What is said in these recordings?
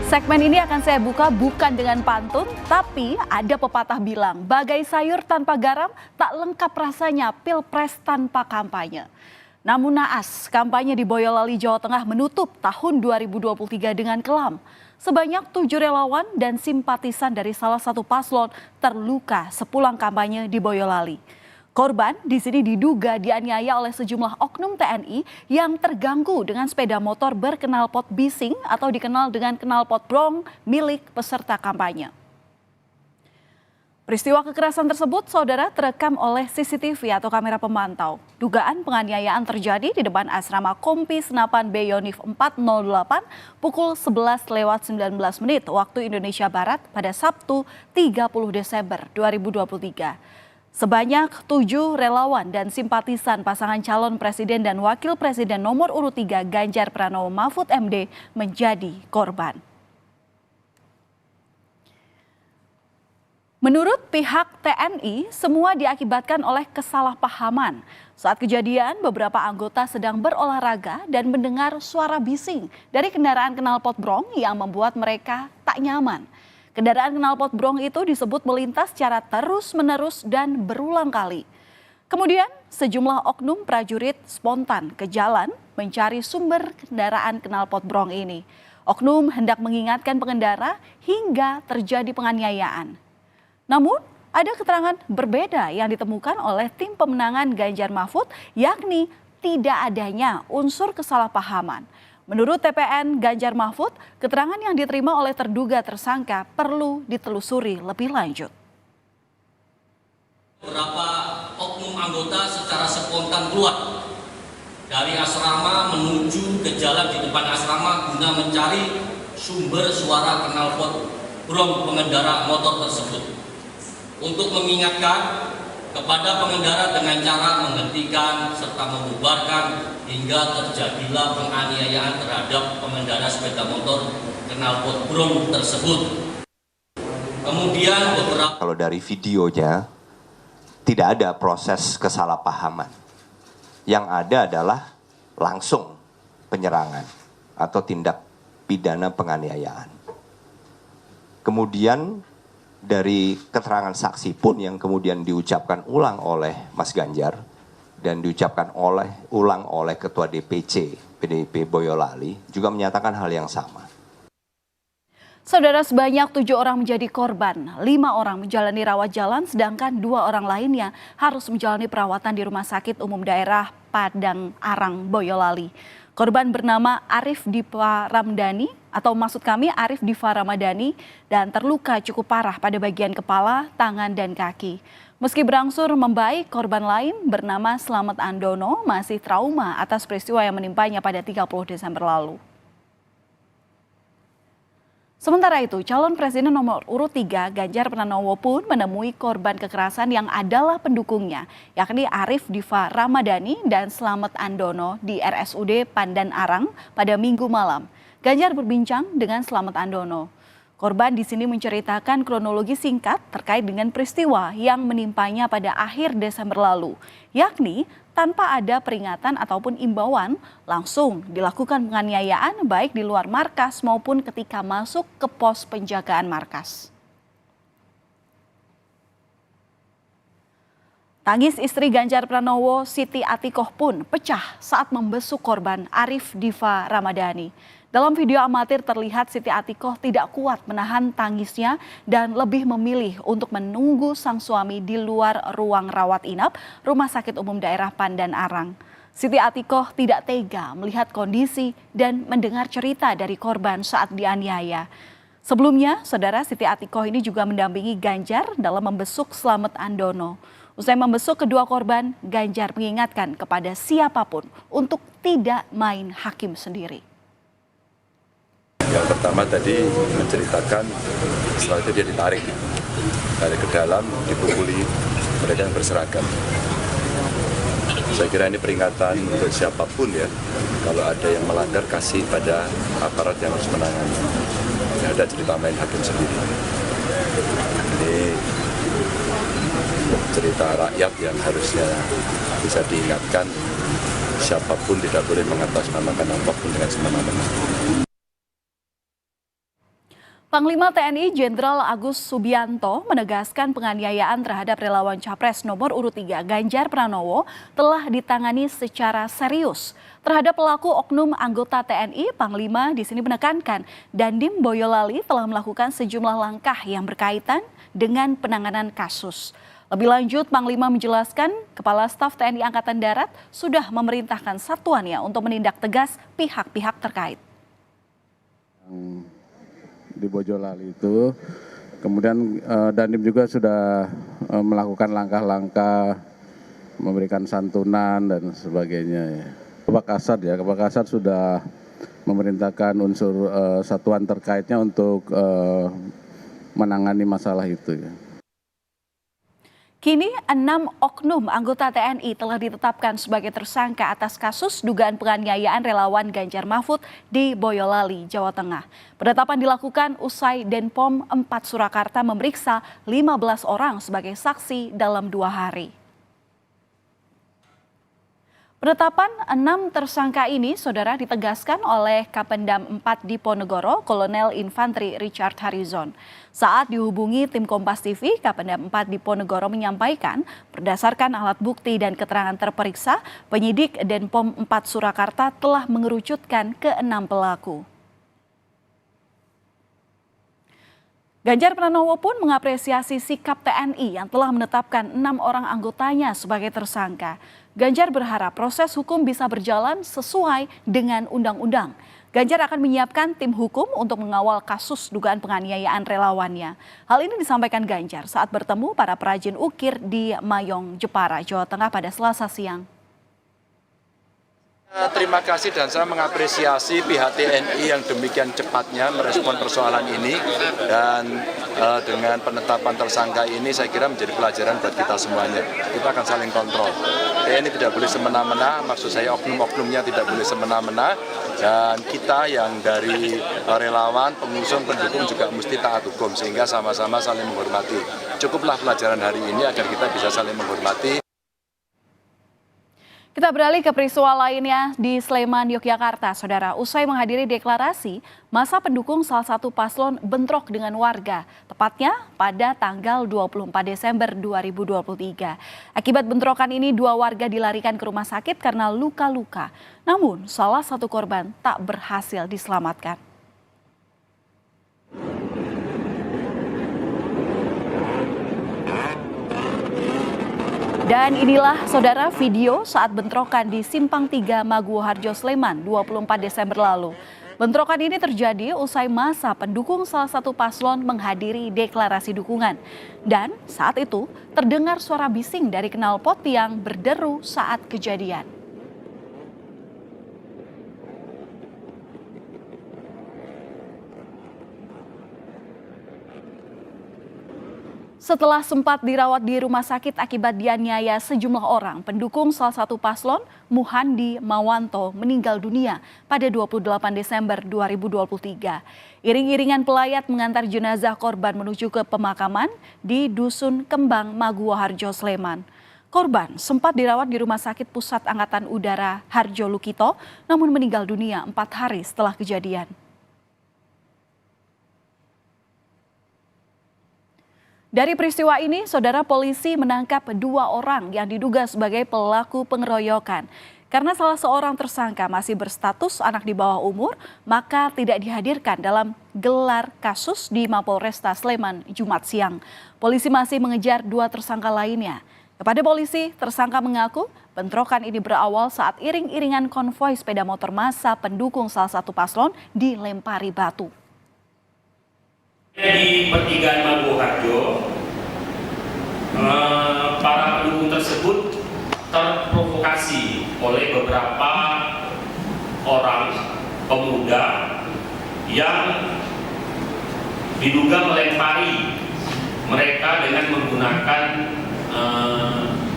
Segmen ini akan saya buka bukan dengan pantun, tapi ada pepatah bilang, bagai sayur tanpa garam tak lengkap rasanya pilpres tanpa kampanye. Namun naas, kampanye di Boyolali, Jawa Tengah menutup tahun 2023 dengan kelam. Sebanyak 7 relawan dan simpatisan dari salah satu paslon terluka sepulang kampanye di Boyolali. Korban di sini diduga dianiaya oleh sejumlah oknum TNI yang terganggu dengan sepeda motor berknalpot bising atau dikenal dengan knalpot brong milik peserta kampanye. Peristiwa kekerasan tersebut, saudara, terekam oleh CCTV atau kamera pemantau. Dugaan penganiayaan terjadi di depan asrama Kompi Senapan Beyonif 408 pukul 11:19 waktu Indonesia Barat pada Sabtu 30 Desember 2023. Sebanyak 7 relawan dan simpatisan pasangan calon presiden dan wakil presiden nomor urut 3 Ganjar Pranowo Mahfud MD menjadi korban. Menurut pihak TNI, semua diakibatkan oleh kesalahpahaman. Saat kejadian, beberapa anggota sedang berolahraga dan mendengar suara bising dari kendaraan knalpot brong yang membuat mereka tak nyaman. Kendaraan knalpot brong itu disebut melintas secara terus-menerus dan berulang kali. Kemudian sejumlah oknum prajurit spontan ke jalan mencari sumber kendaraan knalpot brong ini. Oknum hendak mengingatkan pengendara hingga terjadi penganiayaan. Namun ada keterangan berbeda yang ditemukan oleh tim pemenangan Ganjar Mahfud, yakni tidak adanya unsur kesalahpahaman. Menurut TPN Ganjar Mahfud, keterangan yang diterima oleh terduga tersangka perlu ditelusuri lebih lanjut. Beberapa oknum anggota secara spontan keluar dari asrama menuju ke jalan di depan asrama guna mencari sumber suara knalpot brong pengendara motor tersebut. Untuk mengingatkan kepada pengendara dengan cara menghentikan serta membubarkan hingga terjadilah penganiayaan terhadap pengendara sepeda motor knalpot brong tersebut. Kemudian kalau dari videonya tidak ada proses kesalahpahaman. Yang ada adalah langsung penyerangan atau tindak pidana penganiayaan. Kemudian dari keterangan saksi pun yang kemudian diucapkan ulang oleh Mas Ganjar dan diucapkan ulang oleh Ketua DPC PDIP Boyolali juga menyatakan hal yang sama. Saudara, sebanyak 7 orang menjadi korban, 5 orang menjalani rawat jalan, sedangkan 2 orang lainnya harus menjalani perawatan di Rumah Sakit Umum Daerah Padang Arang, Boyolali. Korban bernama Arif Diva Ramadhani Arif Diva Ramadhani dan terluka cukup parah pada bagian kepala, tangan, dan kaki. Meski berangsur membaik, korban lain bernama Slamet Andono masih trauma atas peristiwa yang menimpanya pada 30 Desember lalu. Sementara itu, calon presiden nomor urut 3 Ganjar Pranowo pun menemui korban kekerasan yang adalah pendukungnya, yakni Arif Diva Ramadhani dan Slamet Andono di RSUD Pandan Arang pada Minggu malam. Ganjar berbincang dengan Slamet Andono. Korban di sini menceritakan kronologi singkat terkait dengan peristiwa yang menimpanya pada akhir Desember lalu, yakni tanpa ada peringatan ataupun imbauan, langsung dilakukan penganiayaan baik di luar markas maupun ketika masuk ke pos penjagaan markas. Tangis istri Ganjar Pranowo, Siti Atikoh pun pecah saat membesuk korban Arif Diva Ramadhani. Dalam video amatir terlihat Siti Atikoh tidak kuat menahan tangisnya dan lebih memilih untuk menunggu sang suami di luar ruang rawat inap Rumah Sakit Umum Daerah Pandan Arang. Siti Atikoh tidak tega melihat kondisi dan mendengar cerita dari korban saat dianiaya. Sebelumnya, saudara, Siti Atikoh ini juga mendampingi Ganjar dalam membesuk Slamet Andono. Usai membesuk kedua korban, Ganjar mengingatkan kepada siapapun untuk tidak main hakim sendiri. Yang pertama tadi menceritakan setelah itu dia ditarik ke dalam, dipukuli mereka yang berseragam. Saya kira ini peringatan untuk siapapun ya, kalau ada yang melanggar kasih pada aparat yang harus menangani. Tidak ada cerita main hakim sendiri. Ini cerita rakyat yang harusnya bisa diingatkan, siapapun tidak boleh mengatasnamakan apapun dengan semena-mena. Panglima TNI Jenderal Agus Subianto menegaskan penganiayaan terhadap relawan Capres nomor urut 3 Ganjar Pranowo telah ditangani secara serius. Terhadap pelaku oknum anggota TNI, Panglima di sini menekankan Dandim Boyolali telah melakukan sejumlah langkah yang berkaitan dengan penanganan kasus. Lebih lanjut, Panglima menjelaskan Kepala Staf TNI Angkatan Darat sudah memerintahkan satuannya untuk menindak tegas pihak-pihak terkait. Di Boyolali itu, kemudian Dandim juga sudah melakukan langkah-langkah memberikan santunan dan sebagainya. Kepala Kasat sudah memerintahkan unsur satuan terkaitnya untuk menangani masalah itu. Kini 6 oknum anggota TNI telah ditetapkan sebagai tersangka atas kasus dugaan penganiayaan relawan Ganjar Mahfud di Boyolali, Jawa Tengah. Penetapan dilakukan usai Denpom 4 Surakarta memeriksa 15 orang sebagai saksi dalam 2 hari. Penetapan 6 tersangka ini, saudara, ditegaskan oleh Kapendam 4 Diponegoro, Kolonel Infantri Richard Harizon. Saat dihubungi tim Kompas TV, Kapendam 4 Diponegoro menyampaikan berdasarkan alat bukti dan keterangan terperiksa, penyidik Denpom 4 Surakarta telah mengerucutkan ke 6 pelaku. Ganjar Pranowo pun mengapresiasi sikap TNI yang telah menetapkan 6 orang anggotanya sebagai tersangka. Ganjar berharap proses hukum bisa berjalan sesuai dengan undang-undang. Ganjar akan menyiapkan tim hukum untuk mengawal kasus dugaan penganiayaan relawannya. Hal ini disampaikan Ganjar saat bertemu para perajin ukir di Mayong, Jepara, Jawa Tengah pada Selasa siang. Terima kasih dan saya mengapresiasi pihak TNI yang demikian cepatnya merespon persoalan ini dan dengan penetapan tersangka ini saya kira menjadi pelajaran buat kita semuanya. Kita akan saling kontrol. TNI tidak boleh semena-mena, maksud saya oknum-oknumnya tidak boleh semena-mena dan kita yang dari relawan, pengusung, pendukung juga mesti taat hukum sehingga sama-sama saling menghormati. Cukuplah pelajaran hari ini agar kita bisa saling menghormati. Kita beralih ke peristiwa lainnya di Sleman, Yogyakarta. Saudara, usai menghadiri deklarasi, masa pendukung salah satu paslon bentrok dengan warga, tepatnya pada tanggal 24 Desember 2023. Akibat bentrokan ini, 2 warga dilarikan ke rumah sakit karena luka-luka. Namun, salah satu korban tak berhasil diselamatkan. Dan inilah, saudara, video saat bentrokan di Simpang 3 Maguwoharjo, Sleman, 24 Desember lalu. Bentrokan ini terjadi usai masa pendukung salah satu paslon menghadiri deklarasi dukungan. Dan saat itu terdengar suara bising dari knalpot yang berderu saat kejadian. Setelah sempat dirawat di rumah sakit akibat dianiaya sejumlah orang, pendukung salah satu paslon, Muhandi Mawanto, meninggal dunia pada 28 Desember 2023. Iring-iringan pelayat mengantar jenazah korban menuju ke pemakaman di Dusun Kembang, Maguwoharjo, Sleman. Korban sempat dirawat di Rumah Sakit Pusat Angkatan Udara Harjo Lukito, namun meninggal dunia 4 hari setelah kejadian. Dari peristiwa ini, saudara, polisi menangkap 2 orang yang diduga sebagai pelaku pengeroyokan. Karena salah seorang tersangka masih berstatus anak di bawah umur, maka tidak dihadirkan dalam gelar kasus di Mapolresta Sleman Jumat siang. Polisi masih mengejar 2 tersangka lainnya. Kepada polisi, tersangka mengaku bentrokan ini berawal saat iring-iringan konvoi sepeda motor massa pendukung salah satu paslon dilempari batu. Di pertigaan Maguwoharjo, para pendukung tersebut terprovokasi oleh beberapa orang pemuda yang diduga melempari mereka dengan menggunakan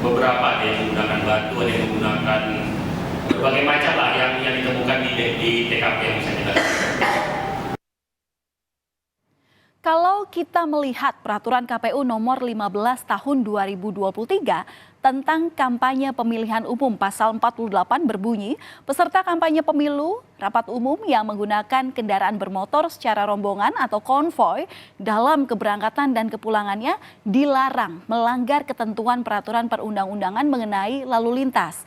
beberapa, ada yang menggunakan batu, ada yang menggunakan berbagai macam lah yang ditemukan di TKP yang bisa kita lihat. Kalau Kalau kita melihat peraturan KPU nomor 15 tahun 2023 tentang kampanye pemilihan umum pasal 48 berbunyi, peserta kampanye pemilu rapat umum yang menggunakan kendaraan bermotor secara rombongan atau konvoy dalam keberangkatan dan kepulangannya dilarang melanggar ketentuan peraturan perundang-undangan mengenai lalu lintas.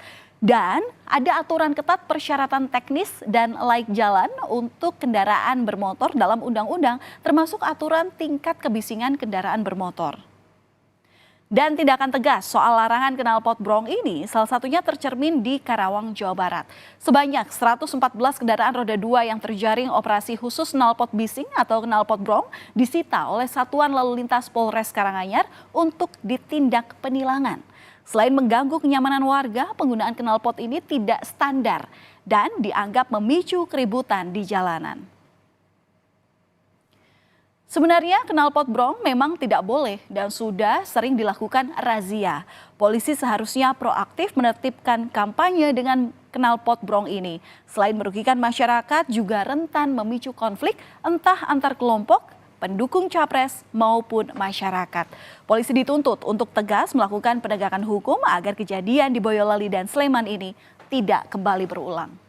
Dan ada aturan ketat persyaratan teknis dan laik jalan untuk kendaraan bermotor dalam undang-undang, termasuk aturan tingkat kebisingan kendaraan bermotor. Dan tindakan tegas soal larangan knalpot brong ini salah satunya tercermin di Karawang, Jawa Barat. Sebanyak 114 kendaraan roda 2 yang terjaring operasi khusus knalpot bising atau knalpot brong disita oleh Satuan Lalu Lintas Polres Karanganyar untuk ditindak penilangan. Selain mengganggu kenyamanan warga, penggunaan knalpot ini tidak standar dan dianggap memicu keributan di jalanan. Sebenarnya knalpot brong memang tidak boleh dan sudah sering dilakukan razia. Polisi seharusnya proaktif menertibkan kampanye dengan knalpot brong ini. Selain merugikan masyarakat, juga rentan memicu konflik entah antar kelompok, pendukung capres maupun masyarakat. Polisi dituntut untuk tegas melakukan penegakan hukum agar kejadian di Boyolali dan Sleman ini tidak kembali berulang.